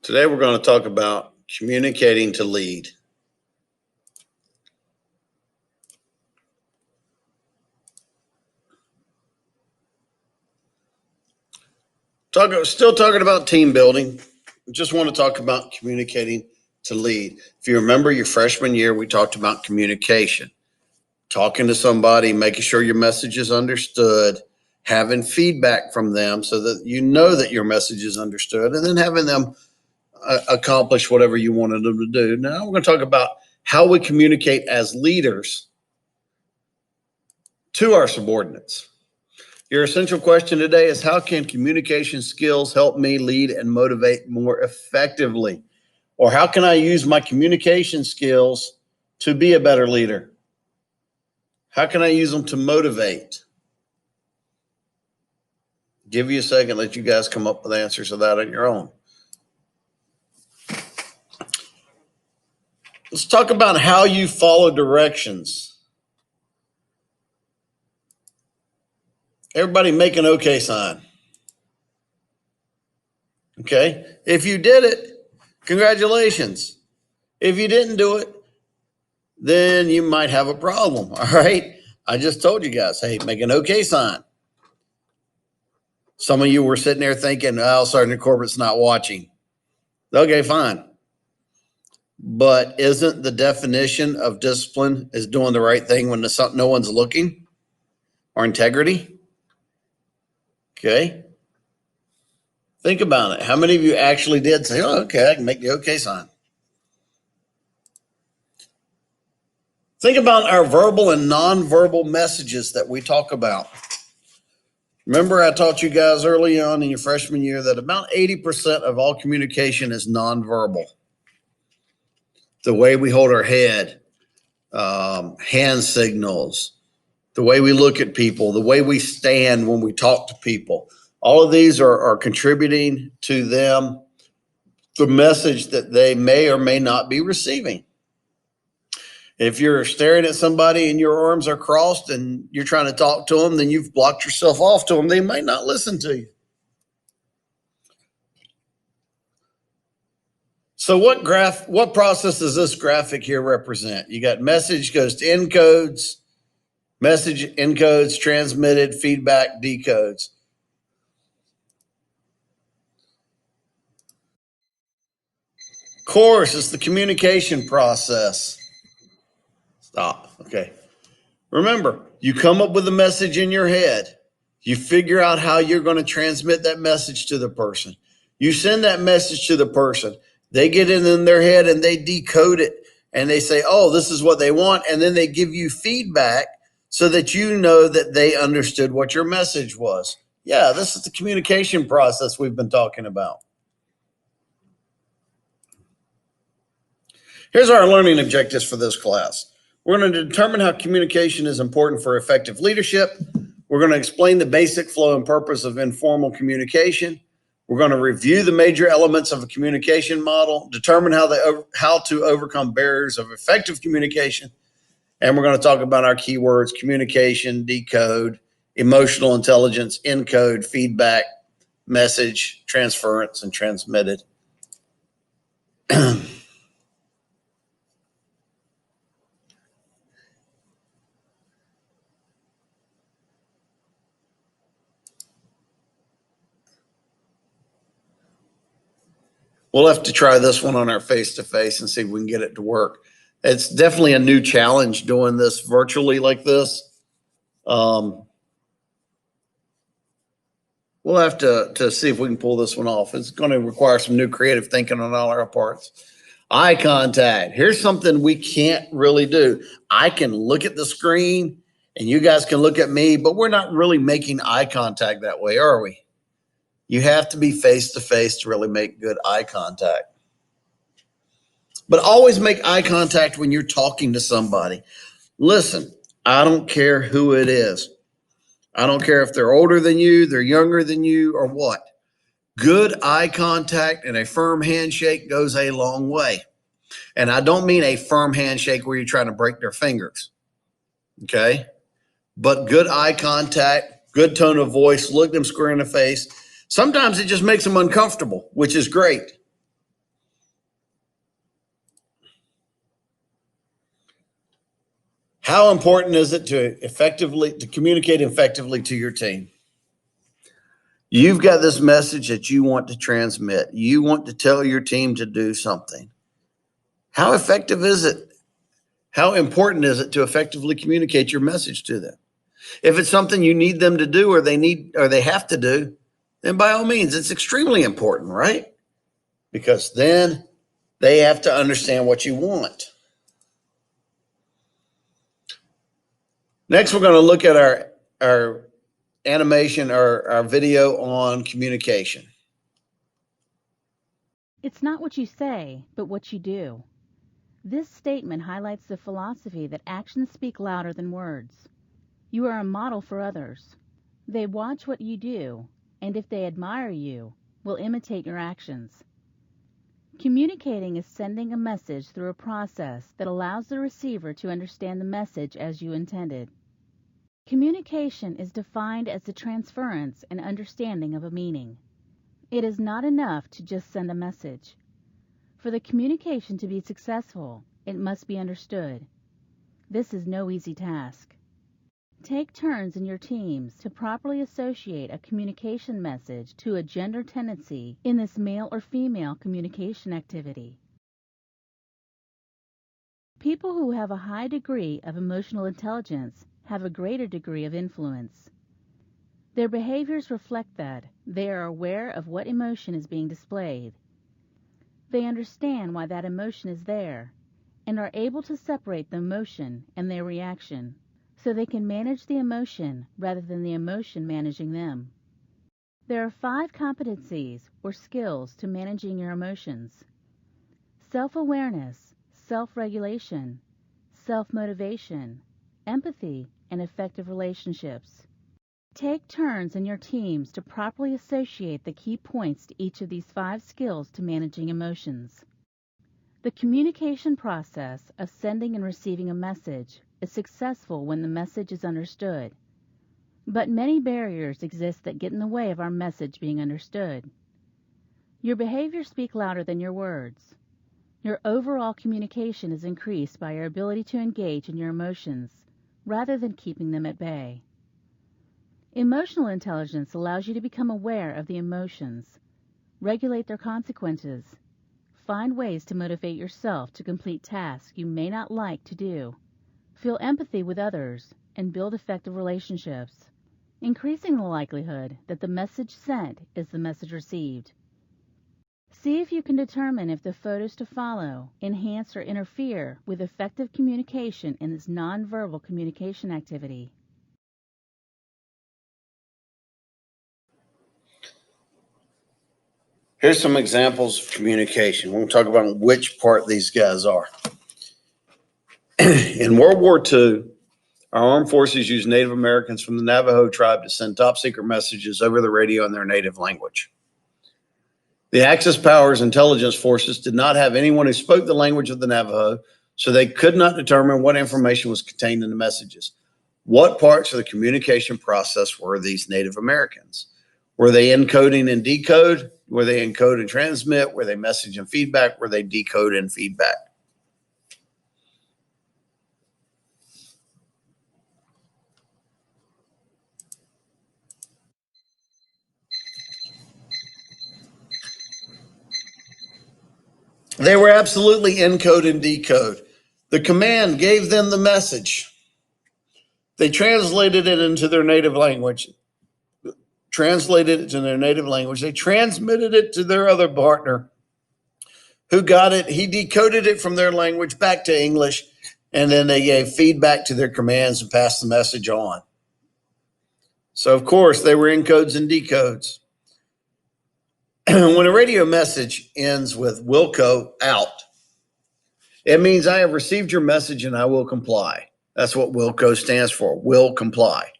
Today we're going to talk about communicating to lead. Still talking about team building. Just want to talk about communicating to lead. If you remember your freshman year, we talked about communication, talking to somebody, making sure your message is understood, having feedback from them so that you know that your message is understood, and then having them accomplish whatever you wanted them to do. Now we're going to talk about how we communicate as leaders to our subordinates. Your essential question today is, how can communication skills help me lead and motivate more effectively? Or how can I use my communication skills to be a better leader? How can I use them to motivate? Give you a second, let you guys come up with answers to that on your own. Let's talk about how you follow directions. Everybody make an okay sign. Okay. If you did it, congratulations. If you didn't do it, then you might have a problem. All right. I just told you guys, hey, make an okay sign. Some of you were sitting there thinking, oh, Sergeant Corbett's not watching. Okay, fine. But isn't the definition of discipline is doing the right thing when no one's looking, or integrity? Okay. Think about it. How many of you actually did say, oh, okay, I can make the okay sign? Think about our verbal and nonverbal messages that we talk about. Remember, I taught you guys early on in your freshman year that about 80% of all communication is nonverbal. The way we hold our head, hand signals, the way we look at people, the way we stand when we talk to people. All of these are contributing to them the message that they may or may not be receiving. If you're staring at somebody and your arms are crossed and you're trying to talk to them, then you've blocked yourself off to them. They might not listen to you. So what process does this graphic here represent? You got message goes to encodes, message encodes, transmitted, feedback, decodes. Course is the communication process. Stop. Okay. Remember, you come up with a message in your head. You figure out how you're going to transmit that message to the person. You send that message to the person. They get it in their head and they decode it and they say, oh, this is what they want. And then they give you feedback so that you know that they understood what your message was. Yeah, this is the communication process we've been talking about. Here's our learning objectives for this class. We're going to determine how communication is important for effective leadership. We're going to explain the basic flow and purpose of informal communication. We're going to review the major elements of a communication model, determine how to overcome barriers of effective communication, and we're going to talk about our keywords: communication, decode, emotional intelligence, encode, feedback, message, transference, and transmitted. We'll have to try this one on our face-to-face and see if we can get it to work. It's definitely a new challenge doing this virtually like this. We'll have to see if we can pull this one off. It's going to require some new creative thinking on all our parts. Eye contact. Here's something we can't really do. I can look at the screen and you guys can look at me, but we're not really making eye contact that way, are we? You have to be face-to-face to really make good eye contact. But always make eye contact when you're talking to somebody. Listen, I don't care who it is. I don't care if they're older than you, they're younger than you, or what. Good eye contact and a firm handshake goes a long way. And I don't mean a firm handshake where you're trying to break their fingers. Okay? But good eye contact, good tone of voice, look them square in the face. Sometimes it just makes them uncomfortable, which is great. How important is it to communicate effectively to your team? You've got this message that you want to transmit. You want to tell your team to do something. How effective is it? How important is it to effectively communicate your message to them? If it's something you need them to do or they have to do, then by all means, it's extremely important, right? Because then they have to understand what you want. Next, we're going to look at our animation or our video on communication. It's not what you say, but what you do. This statement highlights the philosophy that actions speak louder than words. You are a model for others. They watch what you do, and if they admire you, will imitate your actions. Communicating is sending a message through a process that allows the receiver to understand the message as you intended. Communication is defined as the transference and understanding of a meaning. It is not enough to just send a message. For the communication to be successful, it must be understood. This is no easy task. Take turns in your teams to properly associate a communication message to a gender tendency in this male or female communication activity. People who have a high degree of emotional intelligence have a greater degree of influence. Their behaviors reflect that. They are aware of what emotion is being displayed. They understand why that emotion is there and are able to separate the emotion and their reaction so they can manage the emotion rather than the emotion managing them. There are 5 competencies or skills to managing your emotions: self-awareness, self-regulation, self-motivation, empathy, and effective relationships. Take turns in your teams to properly associate the key points to each of these 5 skills to managing emotions. The communication process of sending and receiving a message is successful when the message is understood. But many barriers exist that get in the way of our message being understood. Your behaviors speak louder than your words. Your overall communication is increased by your ability to engage in your emotions rather than keeping them at bay. Emotional intelligence allows you to become aware of the emotions, regulate their consequences, find ways to motivate yourself to complete tasks you may not like to do, feel empathy with others, and build effective relationships, increasing the likelihood that the message sent is the message received. See if you can determine if the photos to follow enhance or interfere with effective communication in this nonverbal communication activity. Here's some examples of communication. We'll talk about which part these guys are. In World War II, our armed forces used Native Americans from the Navajo tribe to send top secret messages over the radio in their native language. The Axis powers intelligence forces did not have anyone who spoke the language of the Navajo, so they could not determine what information was contained in the messages. What parts of the communication process were these Native Americans? Were they encoding and decode? Were they encode and transmit? Were they message and feedback? Were they decode and feedback? They were absolutely encode and decode. The command gave them the message. They translated it into their native language. They transmitted it to their other partner who got it. He decoded it from their language back to English, and then they gave feedback to their commands and passed the message on. So, of course, they were encodes and decodes. When a radio message ends with Wilco out, it means I have received your message and I will comply. That's what Wilco stands for, will comply.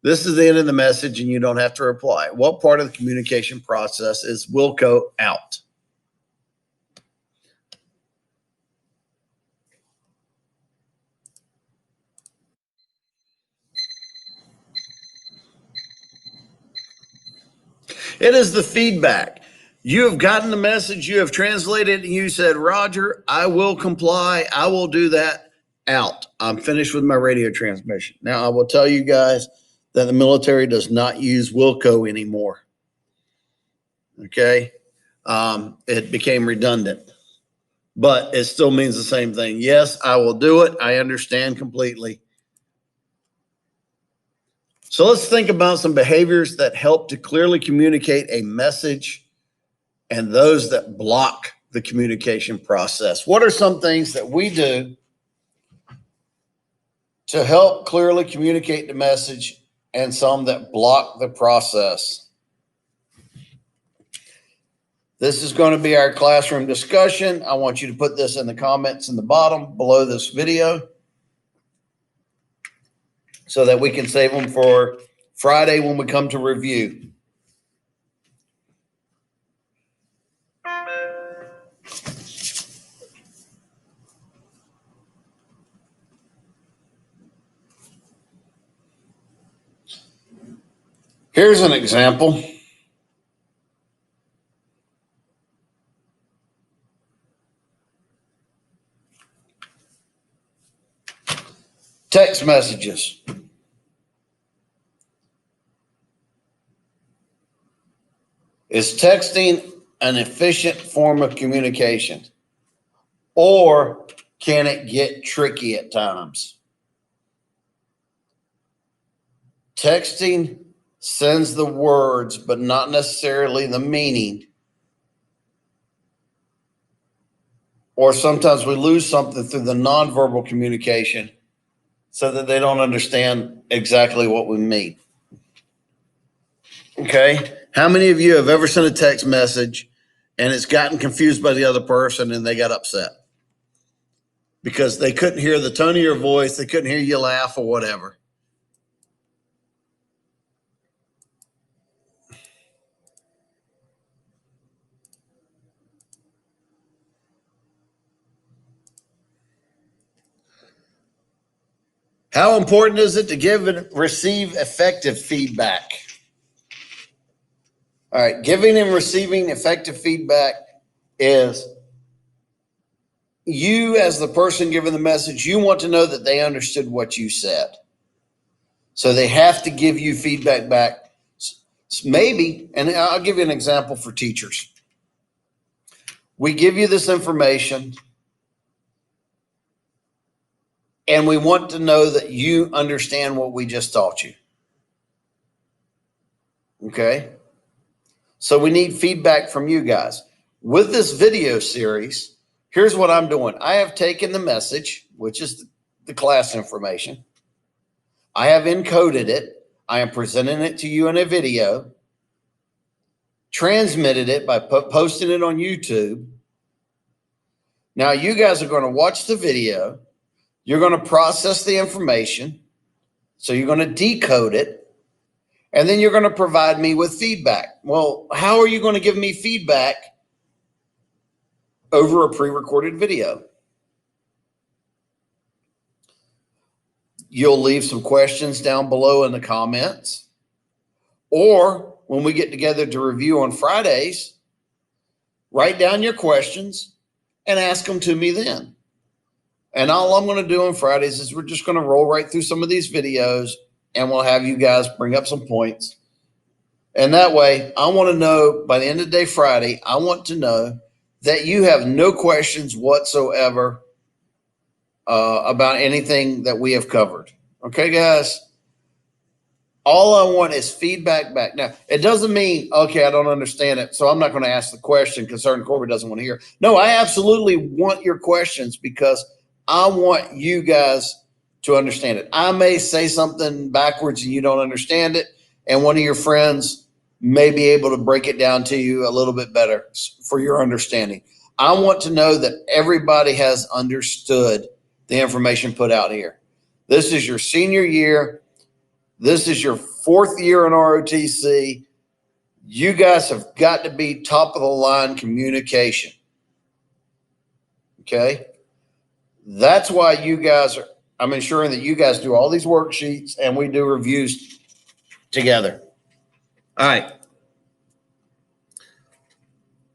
This is the end of the message and you don't have to reply. What part of the communication process is Wilco out? It is the feedback. You have gotten the message, you have translated, and you said, Roger, I will comply, I will do that, out. I'm finished with my radio transmission. Now, I will tell you guys that the military does not use Wilco anymore. Okay. It became redundant, but it still means the same thing. Yes, I will do it. I understand completely. So let's think about some behaviors that help to clearly communicate a message and those that block the communication process. What are some things that we do to help clearly communicate the message and some that block the process? This is going to be our classroom discussion. I want you to put this in the comments in the bottom below this video so that we can save them for Friday when we come to review. Here's an example. Text messages. Is texting an efficient form of communication, or can it get tricky at times? Texting sends the words, but not necessarily the meaning. Or sometimes we lose something through the nonverbal communication so that they don't understand exactly what we mean. Okay. How many of you have ever sent a text message and it's gotten confused by the other person and they got upset because they couldn't hear the tone of your voice, they couldn't hear you laugh or whatever? How important is it to give and receive effective feedback? All right, giving and receiving effective feedback is you, as the person giving the message, you want to know that they understood what you said. So they have to give you feedback back. Maybe, and I'll give you an example for teachers. We give you this information and we want to know that you understand what we just taught you. Okay? So we need feedback from you guys. With this video series, here's what I'm doing. I have taken the message, which is the class information. I have encoded it. I am presenting it to you in a video, transmitted it by posting it on YouTube. Now you guys are going to watch the video. You're going to process the information. So you're going to decode it. And then you're going to provide me with feedback. Well, how are you going to give me feedback over a pre-recorded video? You'll leave some questions down below in the comments. Or when we get together to review on Fridays, write down your questions and ask them to me then. And all I'm going to do on Fridays is we're just going to roll right through some of these videos and we'll have you guys bring up some points. And that way, I want to know by the end of the day Friday, I want to know that you have no questions whatsoever about anything that we have covered. Okay, guys? All I want is feedback back. Now, it doesn't mean, okay, I don't understand it, so I'm not going to ask the question because Sergeant Corbett doesn't want to hear. No, I absolutely want your questions because I want you guys to understand it. I may say something backwards and you don't understand it, and one of your friends may be able to break it down to you a little bit better for your understanding. I want to know that everybody has understood the information put out here. This is your senior year. This is your 4th year in ROTC. You guys have got to be top of the line communication. Okay? That's why I'm ensuring that you guys do all these worksheets and we do reviews together. All right.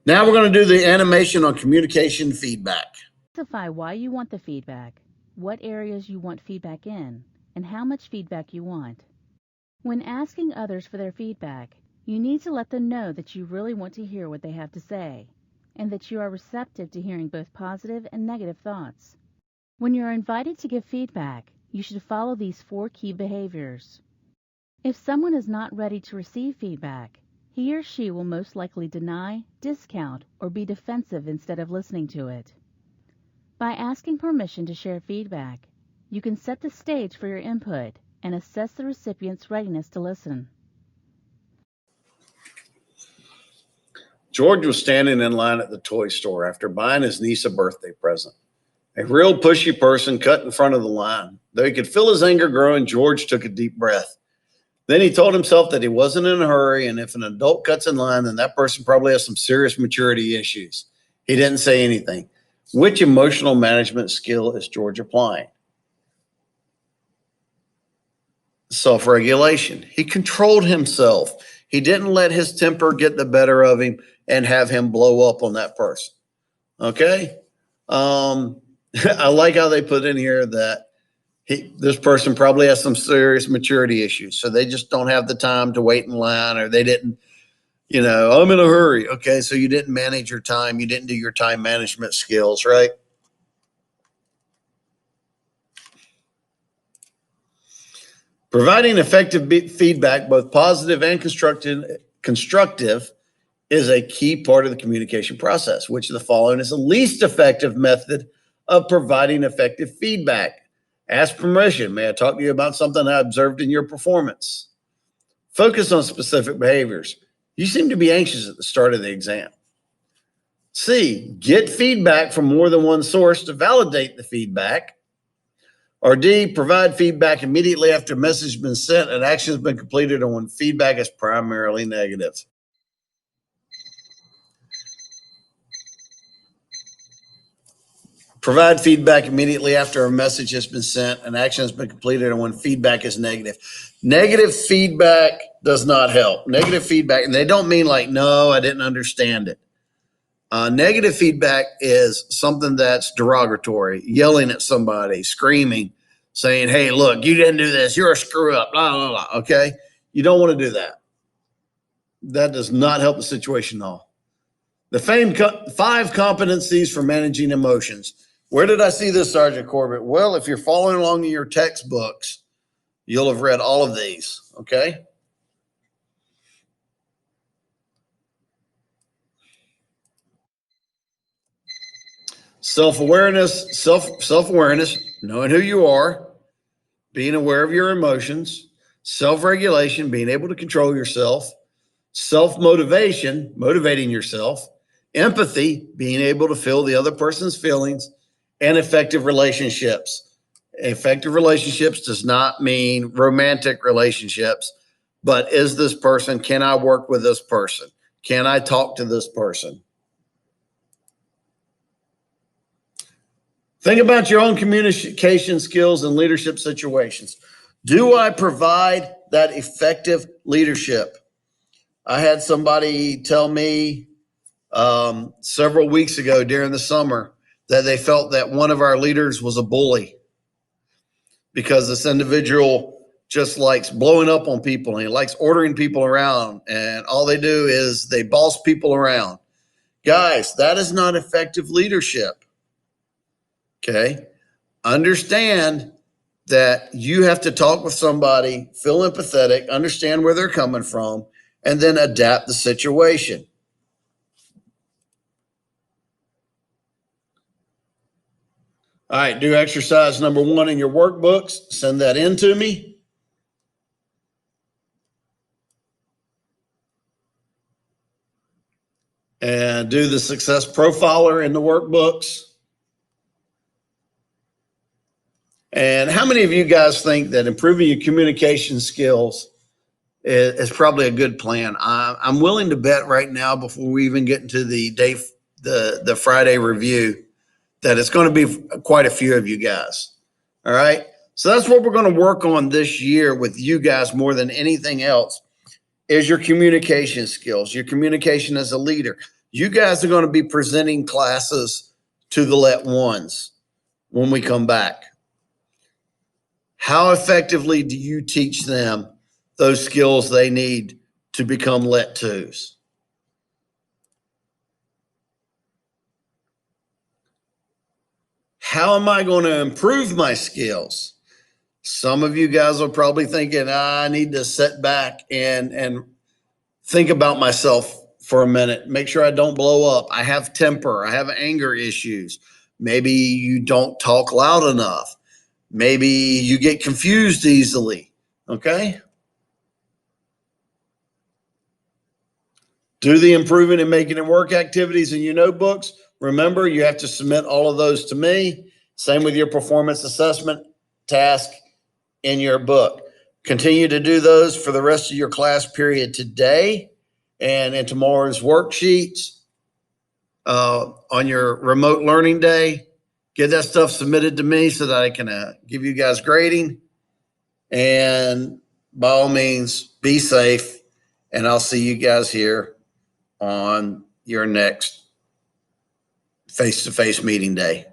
Now we're going to do the animation on communication feedback. Specify why you want the feedback. what areas you want feedback in, and how much feedback you want. When asking others for their feedback, you need to let them know that you really want to hear what they have to say, and that you are receptive to hearing both positive and negative thoughts. When you are invited to give feedback, you should follow these 4 key behaviors. If someone is not ready to receive feedback, he or she will most likely deny, discount, or be defensive instead of listening to it. By asking permission to share feedback, you can set the stage for your input and assess the recipient's readiness to listen. George was standing in line at the toy store after buying his niece a birthday present. A real pushy person cut in front of the line. Though he could feel his anger growing, George took a deep breath. Then he told himself that he wasn't in a hurry, and if an adult cuts in line, then that person probably has some serious maturity issues. He didn't say anything. Which emotional management skill is George applying? Self-regulation. He controlled himself. He didn't let his temper get the better of him and have him blow up on that person. Okay? I like how they put in here that this person probably has some serious maturity issues. So they just don't have the time to wait in line, or they didn't, I'm in a hurry. Okay. So you didn't manage your time. You didn't do your time management skills, right? Providing effective feedback, both positive and constructive, is a key part of the communication process. Which of the following is the least effective method of providing effective feedback? Ask permission. May I talk to you about something I observed in your performance? Focus on specific behaviors. You seem to be anxious at the start of the exam. C, get feedback from more than one source to validate the feedback. Or D, provide feedback immediately after a message has been sent and action has been completed, or when feedback is primarily negative. Provide feedback immediately after a message has been sent and action has been completed, and when feedback is negative. Negative feedback does not help. Negative feedback, and they don't mean like, no, I didn't understand it. Negative feedback is something that's derogatory, yelling at somebody, screaming, saying, hey, look, you didn't do this. You're a screw up, blah, blah, blah. Okay? You don't want to do that. That does not help the situation at all. The famed 5 competencies for managing emotions. Where did I see this, Sergeant Corbett? Well, if you're following along in your textbooks, you'll have read all of these, okay? Self-awareness, self-awareness, knowing who you are, being aware of your emotions, self-regulation, being able to control yourself, self-motivation, motivating yourself, empathy, being able to feel the other person's feelings, and effective relationships. Effective relationships does not mean romantic relationships, but is this person, can I work with this person? Can I talk to this person? Think about your own communication skills and leadership situations. Do I provide that effective leadership? I had somebody tell me several weeks ago during the summer that they felt that one of our leaders was a bully because this individual just likes blowing up on people and he likes ordering people around, and all they do is they boss people around. Guys, that is not effective leadership. Okay. Understand that you have to talk with somebody, feel empathetic, understand where they're coming from, and then adapt the situation. All right, do exercise number 1 in your workbooks. Send that in to me. And do the success profiler in the workbooks. And how many of you guys think that improving your communication skills is probably a good plan? I'm willing to bet right now, before we even get into the Friday review, that it's going to be quite a few of you guys. All right. So that's what we're going to work on this year with you guys more than anything else, is your communication skills, your communication as a leader. You guys are going to be presenting classes to the Let Ones when we come back. How effectively do you teach them those skills they need to become Let 2s? How am I going to improve my skills? Some of you guys are probably thinking, I need to sit back and think about myself for a minute, make sure I don't blow up. I have temper, I have anger issues. Maybe you don't talk loud enough. Maybe you get confused easily. Okay. Do the improving and making it work activities in your notebooks. Remember, you have to submit all of those to me. Same with your performance assessment task in your book. Continue to do those for the rest of your class period today and in tomorrow's worksheets on your remote learning day. Get that stuff submitted to me so that I can give you guys grading. And by all means, be safe. And I'll see you guys here on your next face-to-face meeting day.